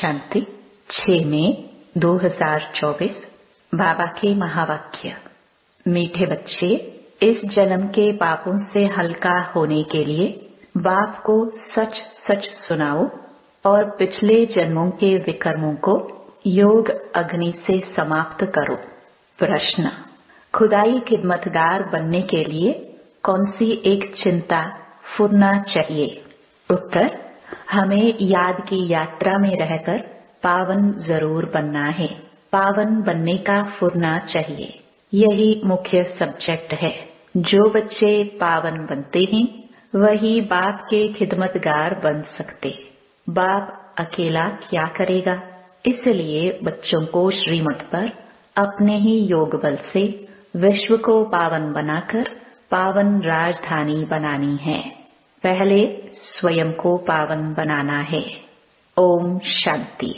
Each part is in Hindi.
शांति 6 मई 2024। बाबा के महावाक्य। मीठे बच्चे, इस जन्म के पापों से हल्का होने के लिए बाप को सच सच सुनाओ और पिछले जन्मों के विकर्मों को योग अग्नि से समाप्त करो। प्रश्न: खुदाई खिदमतगार बनने के लिए कौन सी एक चिंता फुरना चाहिए? उत्तर: हमें याद की यात्रा में रहकर पावन जरूर बनना है। पावन बनने का फुरना चाहिए, यही मुख्य सब्जेक्ट है। जो बच्चे पावन बनते हैं वही बाप के खिदमतगार बन सकते। बाप अकेला क्या करेगा? इसलिए बच्चों को श्रीमत पर अपने ही योग बल से विश्व को पावन बनाकर पावन राजधानी बनानी है। पहले स्वयं को पावन बनाना है। ओम शांति।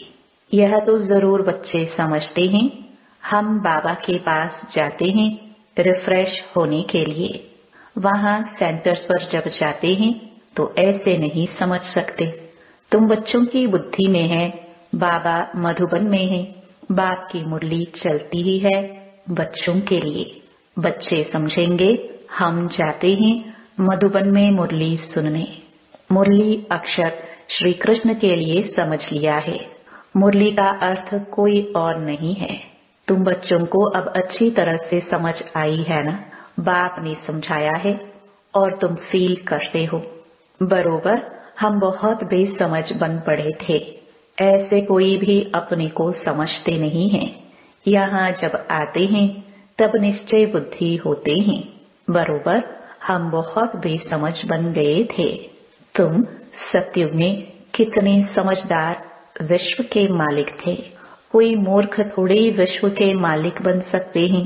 यह तो जरूर बच्चे समझते हैं। हम बाबा के पास जाते हैं रिफ्रेश होने के लिए। वहाँ सेंटर्स पर जब जाते हैं तो ऐसे नहीं समझ सकते। तुम बच्चों की बुद्धि में है बाबा मधुबन में है। बाप की मुरली चलती ही है बच्चों के लिए। बच्चे समझेंगे हम जाते हैं मधुबन में मुरली सुनने। मुरली अक्षर श्री कृष्ण के लिए समझ लिया है। मुरली का अर्थ कोई और नहीं है। तुम बच्चों को अब अच्छी तरह से समझ आई है ना? बाप ने समझाया है और तुम फील करते हो। बरोबर हम बहुत बेसमझ बन पड़े थे। ऐसे कोई भी अपने को समझते नहीं है। यहाँ जब आते हैं तब निश्चय बुद्धि होते हैं। बरोबर हम बहुत बेसमझ बन गए थे। तुम सत्युग में कितने समझदार विश्व के मालिक थे। कोई मूर्ख थोड़े विश्व के मालिक बन सकते हैं।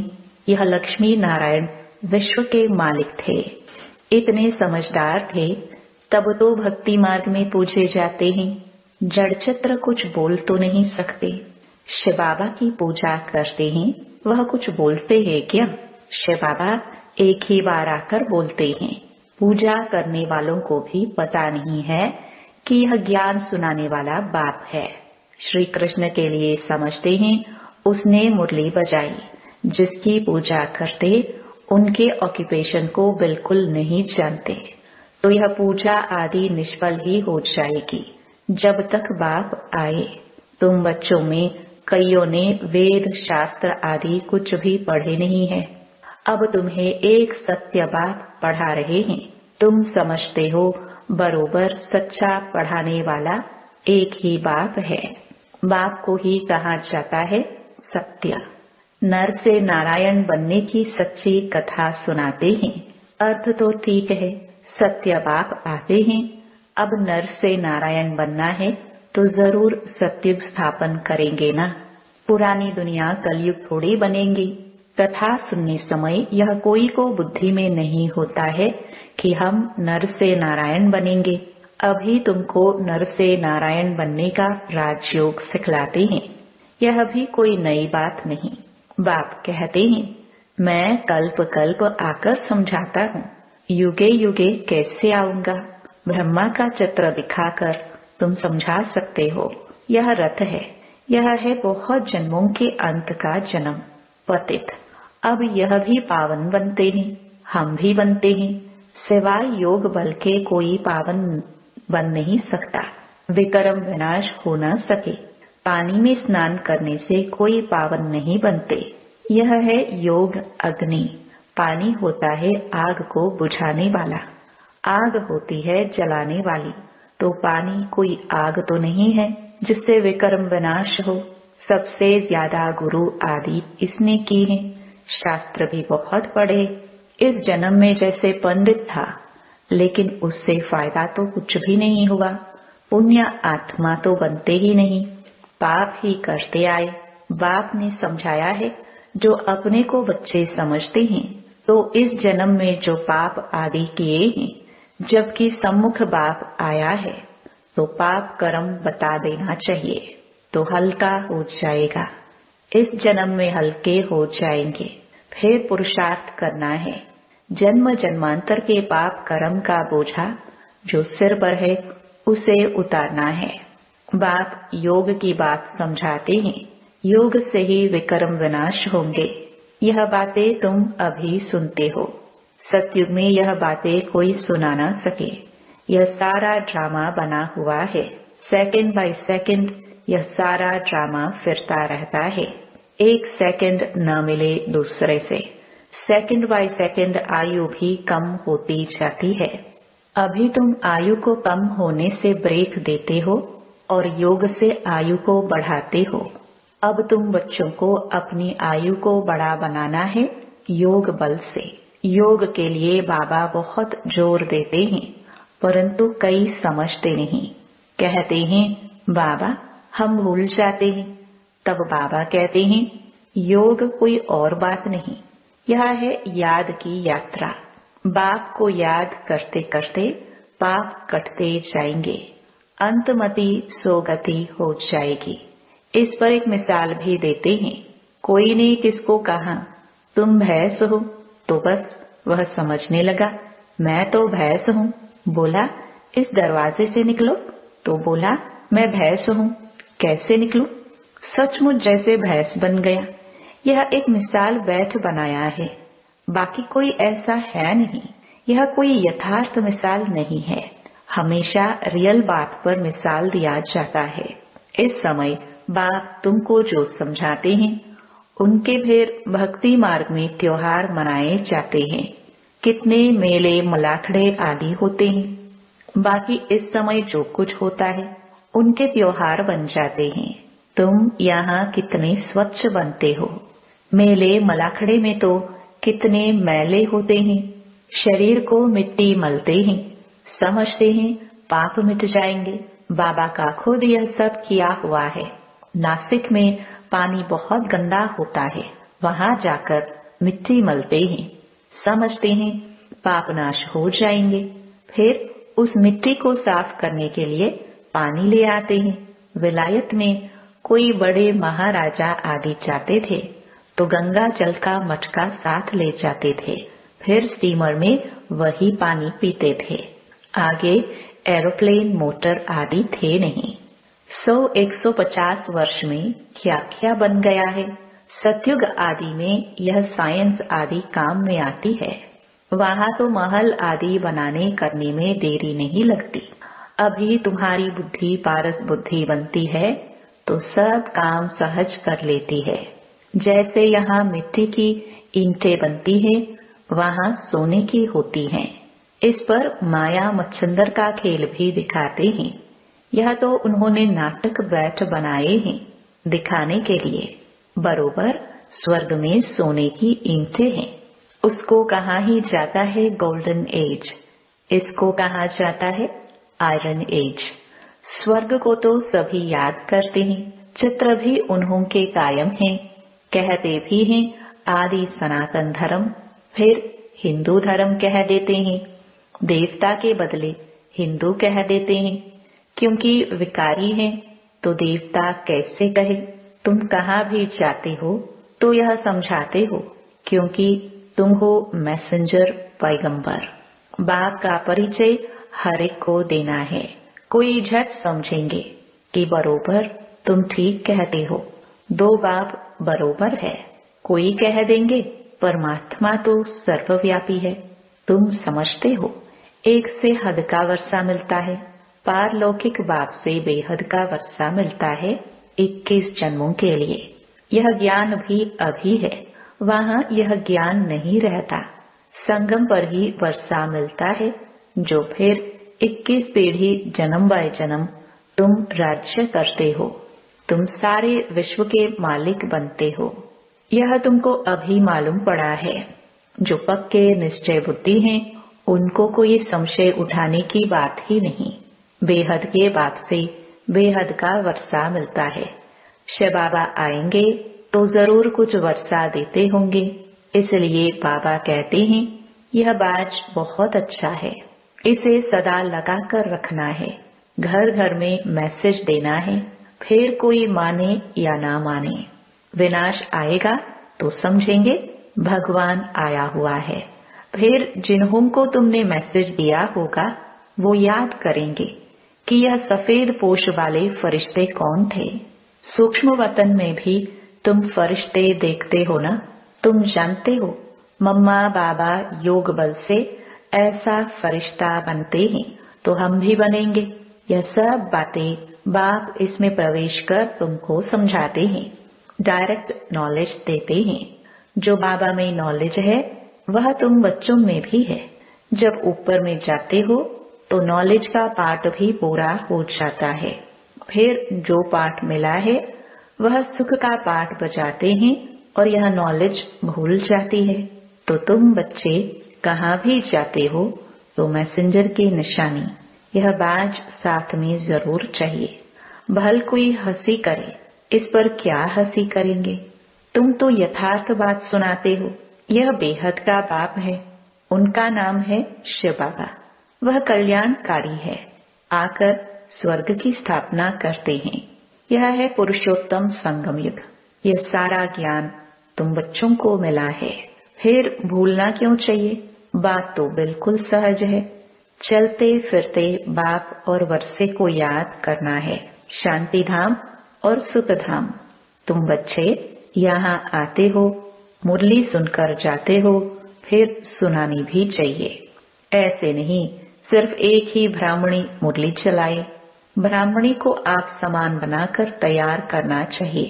यह लक्ष्मी नारायण विश्व के मालिक थे। इतने समझदार थे तब तो भक्ति मार्ग में पूजे जाते हैं। जड़ चित्र कुछ बोल तो नहीं सकते। शिव बाबा की पूजा करते हैं, वह कुछ बोलते हैं क्या? शिव बाबा एक ही बार आकर बोलते हैं। पूजा करने वालों को भी पता नहीं है कि यह ज्ञान सुनाने वाला बाप है। श्री कृष्ण के लिए समझते हैं उसने मुरली बजाई। जिसकी पूजा करते उनके ऑक्यूपेशन को बिल्कुल नहीं जानते तो यह पूजा आदि निष्फल ही हो जाएगी जब तक बाप आए। तुम बच्चों में कईयों ने वेद शास्त्र आदि कुछ भी पढ़े नहीं है। अब तुम्हें एक सत्य बात पढ़ा रहे हैं। तुम समझते हो बरोबर सच्चा पढ़ाने वाला एक ही बाप है। बाप को ही कहा जाता है सत्य। नर से नारायण बनने की सच्ची कथा सुनाते हैं। अर्थ तो ठीक है, सत्य बाप आते हैं। अब नर से नारायण बनना है तो जरूर सत्युग स्थापन करेंगे ना। पुरानी दुनिया कलयुग थोड़ी बनेंगी। कथा सुनने समय यह कोई को बुद्धि में नहीं होता है कि हम नर से नारायण बनेंगे। अभी तुमको नर से नारायण बनने का राजयोग सिखलाते हैं। यह भी कोई नई बात नहीं। बाप कहते हैं मैं कल्प कल्प आकर समझाता हूँ। युगे युगे कैसे आऊंगा? ब्रह्मा का चित्र दिखाकर तुम समझा सकते हो। यह रथ है। यह है बहुत जन्मों के अंत का जन्म। पतित अब यह भी पावन बनते हैं, हम भी बनते हैं। सिवाय योग बल के कोई पावन बन नहीं सकता। विकर्म विनाश हो न सके। पानी में स्नान करने से कोई पावन नहीं बनते। यह है योग अग्नि। पानी होता है आग को बुझाने वाला। आग होती है जलाने वाली। तो पानी कोई आग तो नहीं है जिससे विकर्म विनाश हो। सबसे ज्यादा गुरु आदि इसने की है। शास्त्र भी बहुत पढ़े। इस जन्म में जैसे पंडित था, लेकिन उससे फायदा तो कुछ भी नहीं हुआ। पुण्य आत्मा तो बनते ही नहीं, पाप ही करते आए। बाप ने समझाया है जो अपने को बच्चे समझते हैं तो इस जन्म में जो पाप आदि किए हैं, जबकि सम्मुख बाप आया है तो पाप कर्म बता देना चाहिए तो हल्का हो जाएगा। इस जन्म में हल्के हो जाएंगे। फिर पुरुषार्थ करना है। जन्म जन्मांतर के पाप कर्म का बोझा जो सिर पर है उसे उतारना है। बाप योग की बात समझाते हैं। योग से ही विकर्म विनाश होंगे। यह बातें तुम अभी सुनते हो। सतयुग में यह बातें कोई सुना ना सके। यह सारा ड्रामा बना हुआ है। सेकंड बाय सेकंड यह सारा ड्रामा फिरता रहता है। एक सेकंड न मिले दूसरे से। सेकंड बाय सेकंड आयु भी कम होती जाती है। अभी तुम आयु को कम होने से ब्रेक देते हो और योग से आयु को बढ़ाते हो। अब तुम बच्चों को अपनी आयु को बड़ा बनाना है योग बल से। योग के लिए बाबा बहुत जोर देते हैं, परंतु कई समझते नहीं। कहते हैं बाबा हम भूल जाते हैं। तब बाबा कहते हैं योग कोई और बात नहीं, यह है याद की यात्रा। बाप को याद करते करते पाप कटते जाएंगे। अंतमति सोगति हो जाएगी। इस पर एक मिसाल भी देते हैं। कोई ने किसको कहा तुम भैंस हो, तो बस वह समझने लगा मैं तो भैंस हूँ। बोला इस दरवाजे से निकलो, तो बोला मैं भैंस हूँ। कैसे निकलूं? सचमुच जैसे भैंस बन गया। यह एक मिसाल बैठ बनाया है, बाकी कोई ऐसा है नहीं। यह कोई यथार्थ मिसाल नहीं है। हमेशा रियल बात पर मिसाल दिया जाता है। इस समय बाप तुमको जो समझाते हैं उनके फिर भक्ति मार्ग में त्योहार मनाए जाते हैं। कितने मेले मलाखड़े आदि होते हैं। बाकी इस समय जो कुछ होता है उनके त्योहार बन जाते हैं। तुम यहाँ कितने स्वच्छ बनते हो। मेले मलाखड़े में तो कितने मैले होते हैं। शरीर को मिट्टी मलते हैं, समझते हैं पाप मिट जाएंगे। बाबा का खुद यह सब किया हुआ है। नासिक में पानी बहुत गंदा होता है, वहां जाकर मिट्टी मलते हैं, समझते हैं पाप नाश हो जाएंगे। फिर उस मिट्टी को साफ करने के लिए पानी ले आते हैं। विलायत में कोई बड़े महाराजा आदि जाते थे तो गंगा जल का मटका साथ ले जाते थे। फिर स्टीमर में वही पानी पीते थे। आगे एरोप्लेन मोटर आदि थे नहीं। 100-150 वर्ष में क्या क्या बन गया है। सतयुग आदि में यह साइंस आदि काम में आती है। वहां तो महल आदि बनाने करने में देरी नहीं लगती। अभी तुम्हारी बुद्धि पारस बुद्धि बनती है तो सब काम सहज कर लेती है। जैसे यहाँ मिट्टी की ईंटें बनती है, वहाँ सोने की होती हैं। इस पर माया मच्छंदर का खेल भी दिखाते हैं। यह तो उन्होंने नाटक बैठ बनाए हैं दिखाने के लिए। बरोबर स्वर्ग में सोने की ईंटें हैं। उसको कहा ही जाता है गोल्डन एज, इसको कहा जाता है आयरन एज। स्वर्ग को तो सभी याद करते हैं, चित्र भी उन्हों के कायम हैं। कहते भी हैं आदि सनातन धर्म, फिर हिंदू धर्म कह देते हैं। देवता के बदले हिंदू कह देते हैं, क्योंकि विकारी हैं तो देवता कैसे कहे। तुम कहाँ भी जाते हो तो यह समझाते हो, क्योंकि तुम हो मैसेंजर पैगंबर। बाप का परिचय हर एक को देना है। कोई झट समझेंगे कि बरोबर तुम ठीक कहते हो, दो बाप बरोबर है। कोई कह देंगे परमात्मा तो सर्वव्यापी है। तुम समझते हो एक से हद का वर्षा मिलता है, पारलौकिक बाप से बेहद का वर्षा मिलता है 21 जन्मों के लिए। यह ज्ञान भी अभी है, वहाँ यह ज्ञान नहीं रहता। संगम पर ही वर्षा मिलता है, जो फिर 21 पीढ़ी जन्म बाय जन्म तुम राज्य करते हो। तुम सारे विश्व के मालिक बनते हो। यह तुमको अभी मालूम पड़ा है। जो पक्के निश्चय बुद्धि हैं, उनको कोई संशय उठाने की बात ही नहीं। बेहद के बाप से बेहद का वर्षा मिलता है। शिव बाबा आएंगे तो जरूर कुछ वर्षा देते होंगे। इसलिए बाबा कहते हैं यह बाज बहुत अच्छा है, इसे सदा लगा कर रखना है। घर घर में मैसेज देना है, फिर कोई माने या ना माने। विनाश आएगा तो समझेंगे भगवान आया हुआ है। फिर जिन्हों को तुमने मैसेज दिया होगा वो याद करेंगे कि यह सफेद पोश वाले फरिश्ते कौन थे। सूक्ष्म वतन में भी तुम फरिश्ते देखते हो ना। तुम जानते हो मम्मा बाबा योग बल से ऐसा फरिश्ता बनते हैं तो हम भी बनेंगे। यह सब बातें बाप इसमें प्रवेश कर तुमको समझाते हैं, डायरेक्ट नॉलेज देते हैं। जो बाबा में नॉलेज है वह तुम बच्चों में भी है। जब ऊपर में जाते हो तो नॉलेज का पाठ भी पूरा हो जाता है। फिर जो पाठ मिला है वह सुख का पाठ बजाते हैं और यह नॉलेज भूल जाती है। तो तुम बच्चे कहाँ भी जाते हो तो मैसेंजर की निशानी, यह बाज साथ में जरूर चाहिए। भल कोई हंसी करे, इस पर क्या हंसी करेंगे। तुम तो यथार्थ बात सुनाते हो। यह बेहद का बाप है, उनका नाम है शिव बाबा। वह कल्याणकारी है, आकर स्वर्ग की स्थापना करते हैं। यह है पुरुषोत्तम संगम युग। यह सारा ज्ञान तुम बच्चों को मिला है, फिर भूलना क्यों चाहिए। बात तो बिल्कुल सहज है। चलते फिरते बाप और वर्षे को याद करना है, शांति धाम और सुख धाम। तुम बच्चे यहाँ आते हो, मुरली सुनकर जाते हो, फिर सुनानी भी चाहिए। ऐसे नहीं सिर्फ एक ही ब्राह्मणी मुरली चलाए। ब्राह्मणी को आप समान बनाकर तैयार करना चाहिए,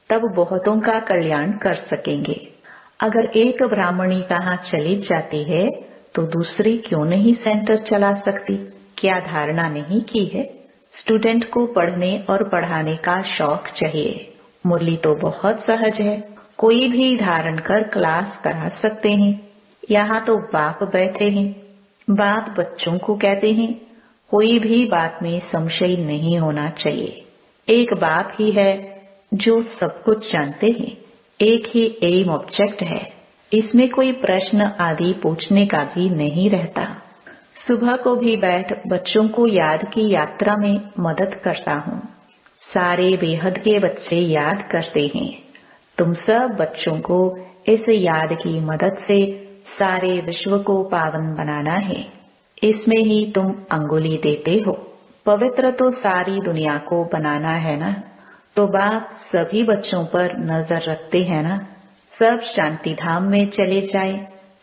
तब बहुतों का कल्याण कर सकेंगे। अगर एक ब्राह्मणी कहाँ चली जाती है तो दूसरी क्यों नहीं सेंटर चला सकती। क्या धारणा नहीं की है। स्टूडेंट को पढ़ने और पढ़ाने का शौक चाहिए। मुरली तो बहुत सहज है, कोई भी धारण कर क्लास करा सकते हैं। यहाँ तो बाप बैठे हैं, बाप बच्चों को कहते हैं कोई भी बात में संशय नहीं होना चाहिए। एक बाप ही है जो सब कुछ जानते हैं, एक ही एम ऑब्जेक्ट है। इसमें कोई प्रश्न आदि पूछने का भी नहीं रहता। सुबह को भी बैठ बच्चों को याद की यात्रा में मदद करता हूँ। सारे बेहद के बच्चे याद करते हैं। तुम सब बच्चों को इस याद की मदद से सारे विश्व को पावन बनाना है। इसमें ही तुम अंगुली देते हो। पवित्र तो सारी दुनिया को बनाना है ना, तो बाप सभी बच्चों पर नजर रखते हैं ना। सब शांति धाम में चले जाए,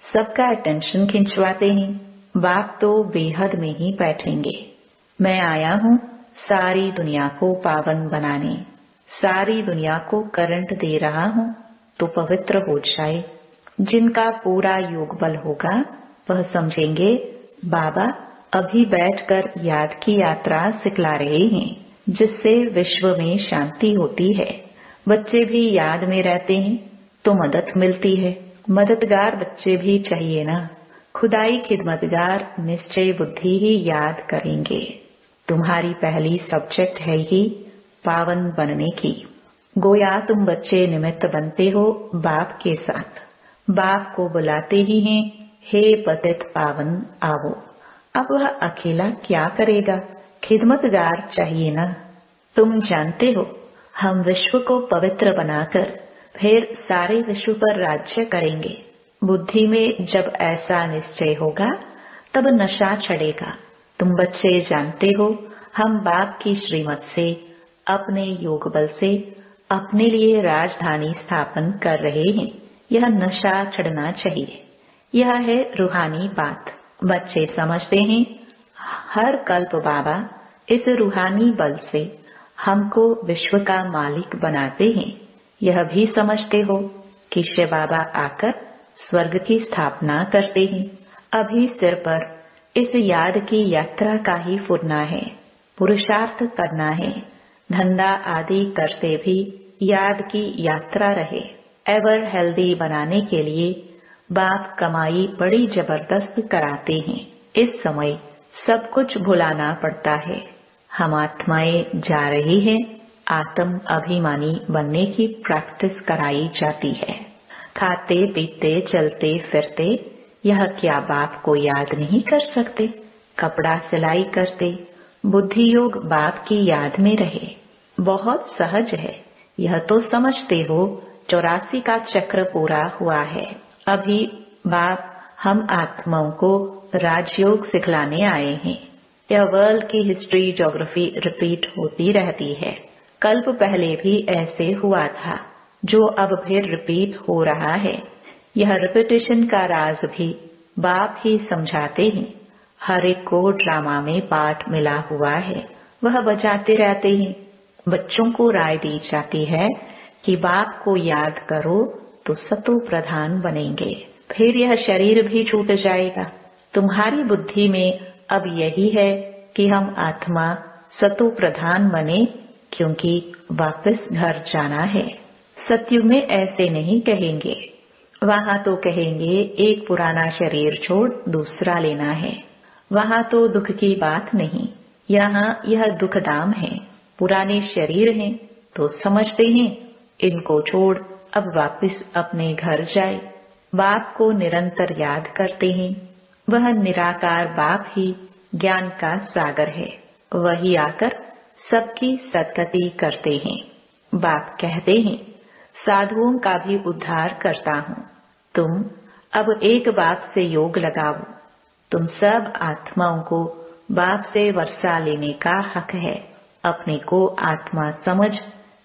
सबका अटेंशन खिंचवाते हैं। बाप तो बेहद में ही बैठेंगे। मैं आया हूँ सारी दुनिया को पावन बनाने, सारी दुनिया को करंट दे रहा हूँ तो पवित्र हो जाए। जिनका पूरा योग बल होगा वह समझेंगे बाबा अभी बैठकर याद की यात्रा सिखला रहे हैं, जिससे विश्व में शांति होती है। बच्चे भी याद में रहते हैं तो मदद मिलती है। मददगार बच्चे भी चाहिए ना। खुदाई खिदमतगार निश्चय बुद्धि ही याद करेंगे। तुम्हारी पहली सब्जेक्ट है ही पावन बनने की। गोया तुम बच्चे निमित्त बनते हो बाप के साथ। बाप को बुलाते ही हैं, हे पतित पावन आओ। अब वह अकेला क्या करेगा, खिदमतगार चाहिए ना। तुम जानते हो हम विश्व को पवित्र बनाकर फिर सारे विश्व पर राज्य करेंगे। बुद्धि में जब ऐसा निश्चय होगा तब नशा चढ़ेगा। तुम बच्चे जानते हो हम बाप की श्रीमत से अपने योग बल से अपने लिए राजधानी स्थापन कर रहे हैं। यह नशा चढ़ना चाहिए। यह है रूहानी बात। बच्चे समझते हैं हर कल्प बाबा इस रूहानी बल से हमको विश्व का मालिक बनाते हैं। यह भी समझते हो कि शिव बाबा आकर स्वर्ग की स्थापना करते हैं। अभी सिर पर इस याद की यात्रा का ही फुरना है, पुरुषार्थ करना है। धंधा आदि करते भी याद की यात्रा रहे। एवर हेल्दी बनाने के लिए बाप कमाई बड़ी जबरदस्त कराते हैं। इस समय सब कुछ भुलाना पड़ता है। हम आत्माएं जा रही हैं, आत्म अभिमानी बनने की प्रैक्टिस कराई जाती है। खाते पीते चलते फिरते यह क्या बाप को याद नहीं कर सकते। कपड़ा सिलाई करते बुद्धि योग बाप की याद में रहे। बहुत सहज है। यह तो समझते हो 84 का चक्र पूरा हुआ है। अभी बाप हम आत्माओं को राजयोग सिखलाने आए हैं। यह वर्ल्ड की हिस्ट्री ज्योग्राफी रिपीट होती रहती है। कल्प पहले भी ऐसे हुआ था, जो अब फिर रिपीट हो रहा है। यह रिपीटिशन का राज भी बाप ही समझाते हैं। हर एक को ड्रामा में पार्ट मिला हुआ है, वह बजाते रहते हैं। बच्चों को राय दी जाती है कि बाप को याद करो तो सतो प्रधान बनेंगे, फिर यह शरीर भी छूट जाएगा। तुम्हारी बुद्धि में अब यही है कि हम आत्मा सतो प्रधान बने, क्योंकि वापस घर जाना है। सत्युग में ऐसे नहीं कहेंगे, वहां तो कहेंगे एक पुराना शरीर छोड़ दूसरा लेना है। वहां तो दुख की बात नहीं, यहाँ यह दुखधाम है। पुराने शरीर हैं तो समझते हैं इनको छोड़ अब वापस अपने घर जाए। बाप को निरंतर याद करते हैं। वह निराकार बाप ही ज्ञान का सागर है, वही आकर सबकी सद्गति करते हैं। बाप कहते हैं साधुओं का भी उद्धार करता हूँ। तुम अब एक बाप से योग लगाओ। तुम सब आत्माओं को बाप से वर्षा लेने का हक है। अपने को आत्मा समझ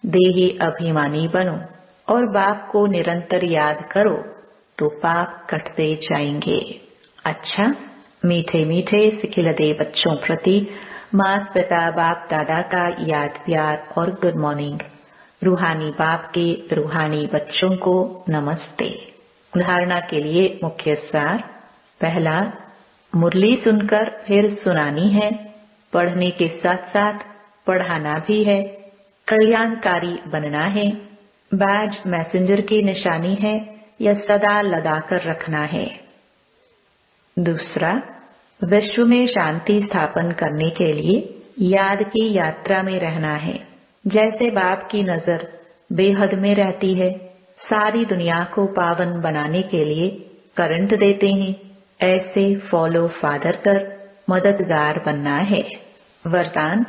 देही अभिमानी बनो और बाप को निरंतर याद करो तो पाप कटते जाएंगे। अच्छा, मीठे मीठे सिखिलदे बच्चों प्रति माता पिता बाप दादा का याद प्यार और गुड मॉर्निंग। रूहानी बाप के रूहानी बच्चों को नमस्ते। धारणा के लिए मुख्य सार। पहला, मुरली सुनकर फिर सुनानी है। पढ़ने के साथ साथ पढ़ाना भी है। कल्याणकारी बनना है। बैज मैसेंजर की निशानी है, यह सदा लगाकर रखना है। दूसरा, विश्व में शांति स्थापन करने के लिए याद की यात्रा में रहना है। जैसे बाप की नजर बेहद में रहती है, सारी दुनिया को पावन बनाने के लिए करंट देते हैं, ऐसे फॉलो फादर कर मददगार बनना है। वरदान,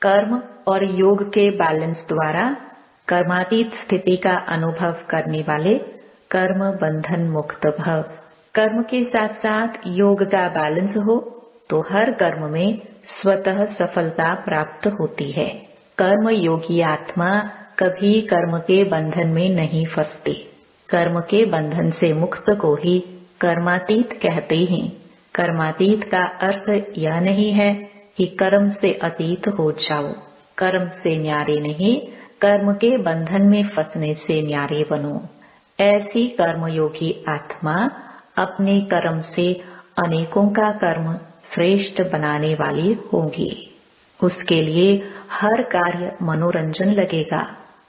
कर्म और योग के बैलेंस द्वारा कर्मातीत स्थिति का अनुभव करने वाले कर्म बंधन मुक्त भव। कर्म के साथ साथ योग का बैलेंस हो तो हर कर्म में स्वतः सफलता प्राप्त होती है। कर्म योगी आत्मा कभी कर्म के बंधन में नहीं फंसती। कर्म के बंधन से मुक्त को ही कर्मातीत कहते हैं। कर्मातीत का अर्थ यह नहीं है कि कर्म से अतीत हो जाओ। कर्म से न्यारे नहीं, कर्म के बंधन में फंसने से न्यारे बनो। ऐसी कर्मयोगी आत्मा अपने कर्म से अनेकों का कर्म श्रेष्ठ बनाने वाली होगी। उसके लिए हर कार्य मनोरंजन लगेगा,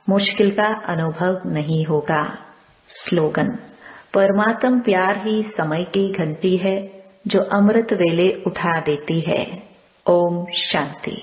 मुश्किल का अनुभव नहीं होगा। स्लोगन, परमात्म प्यार ही समय की घंटी है जो अमृत वेले उठा देती है। ओम शांति।